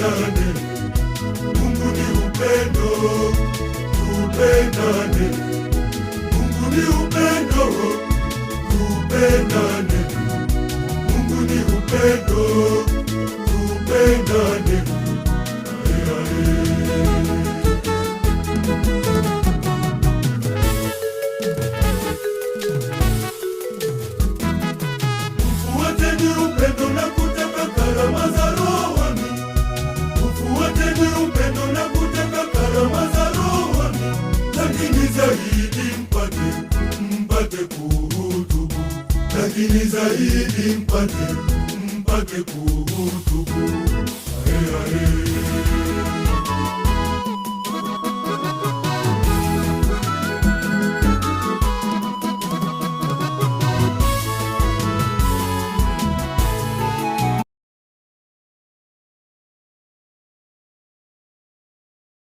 tupendane. Mungu ni upendo, tupendane. Mungu ni upendo, tupendane. Mungu ni upendo, tupendane. Ufuateni upendo na kutaka karama za rohoni. Ufuateni upendo na kutaka karama za rohoni. Lakini zaidi mpate kuhutubu. Lakini zaidi mpate kuhutubu. Ae, ae.